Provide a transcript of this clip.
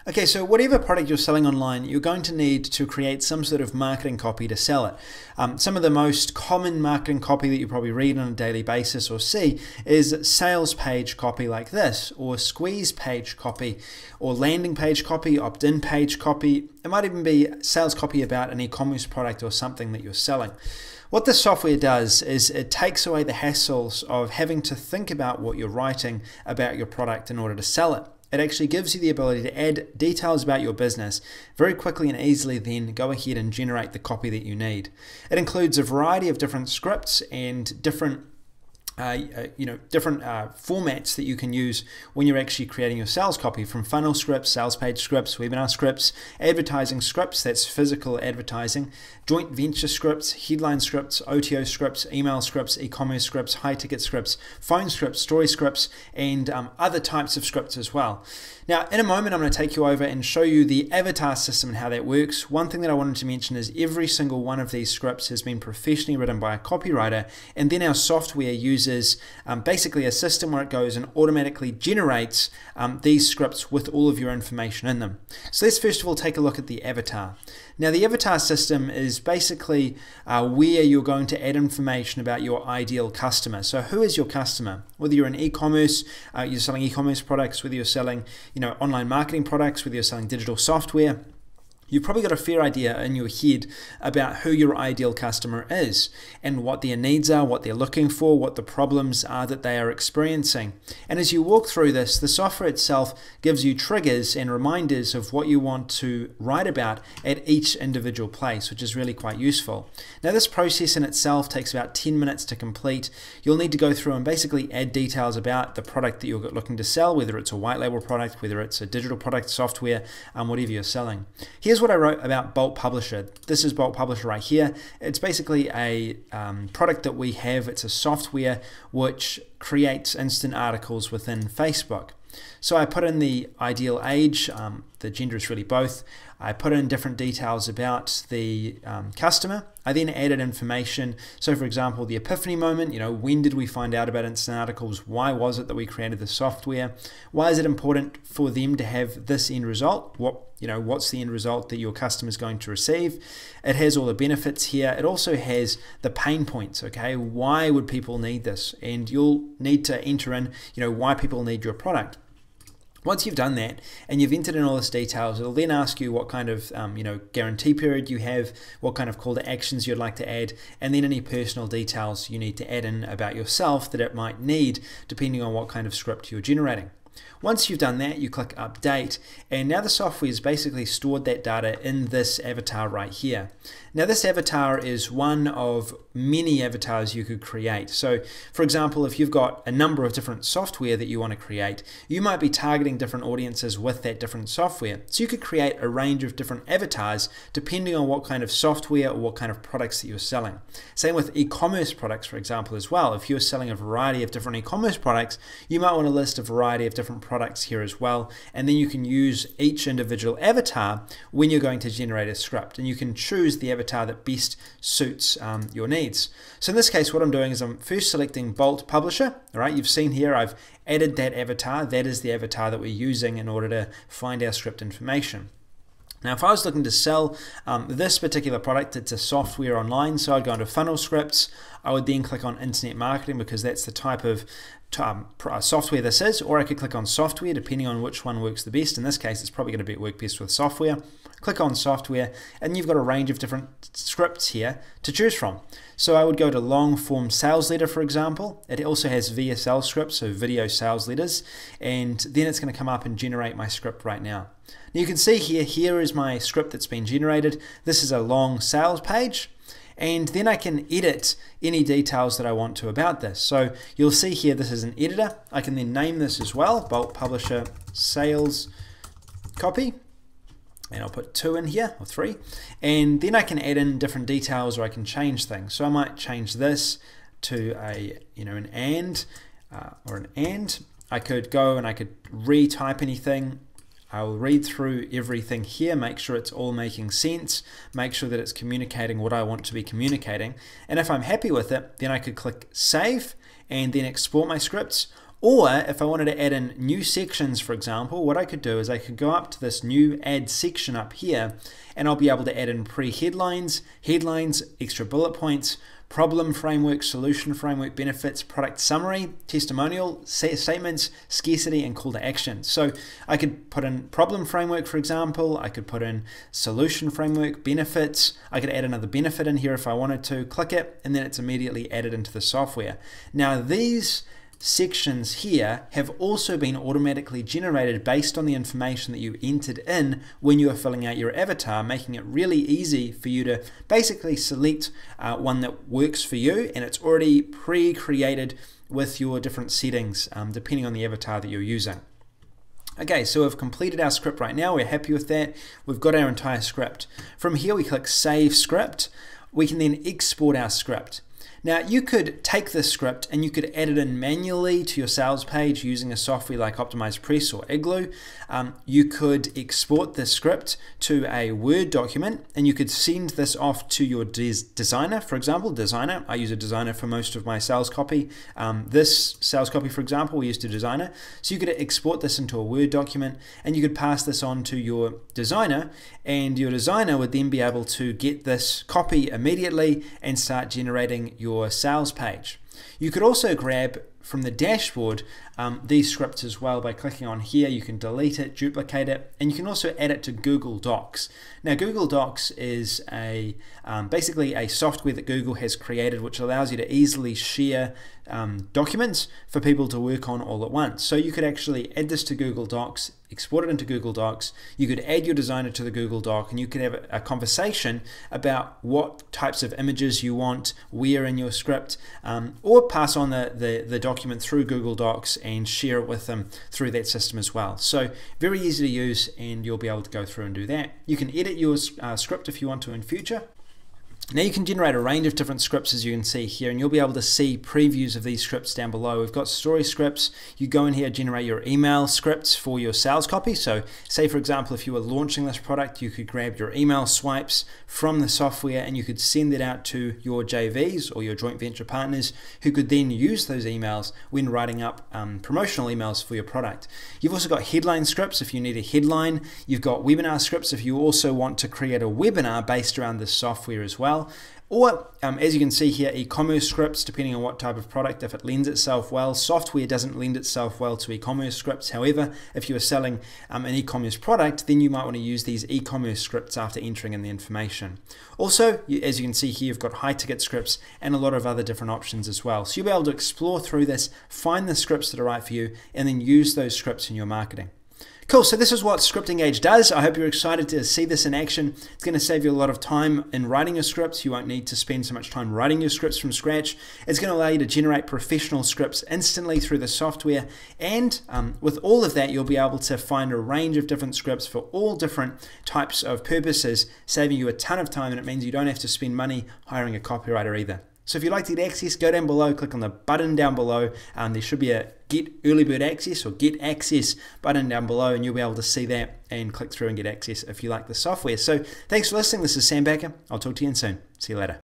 Okay, so whatever product you're selling online, you're going to need to create some sort of marketing copy to sell it. Some of the most common marketing copy that you probably read on a daily basis or see is sales page copy like this, or squeeze page copy, or landing page copy, opt-in page copy. It might even be sales copy about an e-commerce product or something that you're selling. What this software does is it takes away the hassles of having to think about what you're writing about your product in order to sell it. It actually gives you the ability to add details about your business very quickly and easily, then go ahead and generate the copy that you need. It includes a variety of different scripts and different formats that you can use when you're actually creating your sales copy, from funnel scripts, sales page scripts, webinar scripts, advertising scripts, that's physical advertising, joint venture scripts, headline scripts, OTO scripts, email scripts, e-commerce scripts, high-ticket scripts, phone scripts, story scripts, and other types of scripts as well. Now, in a moment, I'm going to take you over and show you the avatar system and how that works. One thing that I wanted to mention is every single one of these scripts has been professionally written by a copywriter, and then our software uses basically a system where it goes and automatically generates these scripts with all of your information in them. So let's first of all take a look at the avatar. Now, the avatar system is basically where you're going to add information about your ideal customer. So who is your customer? Whether you're in e-commerce, you're selling e-commerce products, whether you're selling online marketing products, whether you're selling digital software, you've probably got a fair idea in your head about who your ideal customer is and what their needs are, what they're looking for, what the problems are that they are experiencing. And as you walk through this, the software itself gives you triggers and reminders of what you want to write about at each individual place, which is really quite useful. Now, this process in itself takes about 10 minutes to complete. You'll need to go through and basically add details about the product that you're looking to sell, whether it's a white label product, whether it's a digital product, software, whatever you're selling. Here's what I wrote about Bolt Publisher. This is Bolt Publisher right here. It's basically a product that we have. It's a software which creates instant articles within Facebook. So I put in the ideal age, the gender is really both. I put in different details about the customer. I then added information. So for example, the epiphany moment, when did we find out about instant articles? Why was it that we created the software? Why is it important for them to have this end result? What's the end result that your customer is going to receive? It has all the benefits here. It also has the pain points, okay? Why would people need this? And you'll need to enter in, why people need your product. Once you've done that and you've entered in all this details, it'll then ask you what kind of guarantee period you have, what kind of call to actions you'd like to add, and then any personal details you need to add in about yourself that it might need depending on what kind of script you're generating. Once you've done that, you click update, and now the software has basically stored that data in this avatar right here. Now, this avatar is one of many avatars you could create. So for example, if you've got a number of different software that you want to create, you might be targeting different audiences with that different software. So you could create a range of different avatars depending on what kind of software or what kind of products that you're selling. Same with e-commerce products, for example, as well. If you're selling a variety of different e-commerce products, you might want to list a variety of different products here as well, and then you can use each individual avatar when you're going to generate a script, and you can choose the avatar that best suits your needs. So in this case, what I'm doing is I'm first selecting Bolt Publisher. All right, you've seen here I've added that avatar. That is the avatar that we're using in order to find our script information. Now, if I was looking to sell this particular product, it's a software online, so I'd go into funnel scripts. I would then click on internet marketing because that's the type of software this is, or I could click on software depending on which one works the best. In this case, it's probably going to work best with software. Click on software, and you've got a range of different scripts here to choose from. So I would go to long form sales letter, for example. It also has VSL scripts, so video sales letters, and then it's going to come up and generate my script right now. Now you can see here is my script that's been generated. This is a long sales page. And then I can edit any details that I want to about this. So you'll see here this is an editor. I can then name this as well, Bolt Publisher Sales Copy. And I'll put 2 in here, or 3. And then I can add in different details, or I can change things. So I might change this to an and or an and. I could go and I could retype anything. I'll read through everything here, make sure it's all making sense, make sure that it's communicating what I want to be communicating. And if I'm happy with it, then I could click Save and then export my scripts, Or if I wanted to add in new sections, for example, what I could do is I could go up to this new add section up here, and I'll be able to add in pre-headlines, headlines, extra bullet points, problem framework, solution framework, benefits, product summary, testimonial, statements, scarcity, and call to action. So I could put in problem framework, for example. I could put in solution framework, benefits. I could add another benefit in here if I wanted to. Click it, and then it's immediately added into the software. Now these sections here have also been automatically generated based on the information that you entered in when you are filling out your avatar, making it really easy for you to basically select one that works for you, and it's already pre-created with your different settings depending on the avatar that you're using. Okay, so we've completed our script right now. We're happy with that. We've got our entire script. From here we click Save Script. We can then export our script. Now you could take this script and you could add it in manually to your sales page using a software like OptimizePress or Igloo. You could export this script to a Word document, and you could send this off to your designer. For example, Designer. I use a Designer for most of my sales copy. This sales copy, for example, we used a Designer. So you could export this into a Word document, and you could pass this on to your designer, and your designer would then be able to get this copy immediately and start generating your sales page. You could also grab from the dashboard these scripts as well by clicking on here. You can delete it, duplicate it, and you can also add it to Google Docs. Now Google Docs is basically a software that Google has created which allows you to easily share documents for people to work on all at once. So you could actually add this to Google Docs, export it into Google Docs. You could add your designer to the Google Doc, and you could have a conversation about what types of images you want, where in your script, or pass on the document through Google Docs and share it with them through that system as well. So very easy to use, and you'll be able to go through and do that. You can edit your script if you want to in future. Now you can generate a range of different scripts, as you can see here, and you'll be able to see previews of these scripts down below. We've got story scripts. You go in here, generate your email scripts for your sales copy. So say, for example, if you were launching this product, you could grab your email swipes from the software and you could send it out to your JVs or your joint venture partners, who could then use those emails when writing up promotional emails for your product. You've also got headline scripts if you need a headline. You've got webinar scripts if you also want to create a webinar based around this software as well. Or, as you can see here, e-commerce scripts, depending on what type of product, if it lends itself well. Software doesn't lend itself well to e-commerce scripts. However, if you are selling an e-commerce product, then you might want to use these e-commerce scripts after entering in the information. Also, as you can see here, you've got high-ticket scripts and a lot of other different options as well. So you'll be able to explore through this, find the scripts that are right for you, and then use those scripts in your marketing. Cool, so this is what Script Engage does. I hope you're excited to see this in action. It's going to save you a lot of time in writing your scripts. You won't need to spend so much time writing your scripts from scratch. It's going to allow you to generate professional scripts instantly through the software. And with all of that, you'll be able to find a range of different scripts for all different types of purposes, saving you a ton of time, and it means you don't have to spend money hiring a copywriter either. So if you'd like to get access, go down below, click on the button down below. There should be a Get Early Bird Access or Get Access button down below, and you'll be able to see that and click through and get access if you like the software. So thanks for listening. This is Sam Baker. I'll talk to you soon. See you later.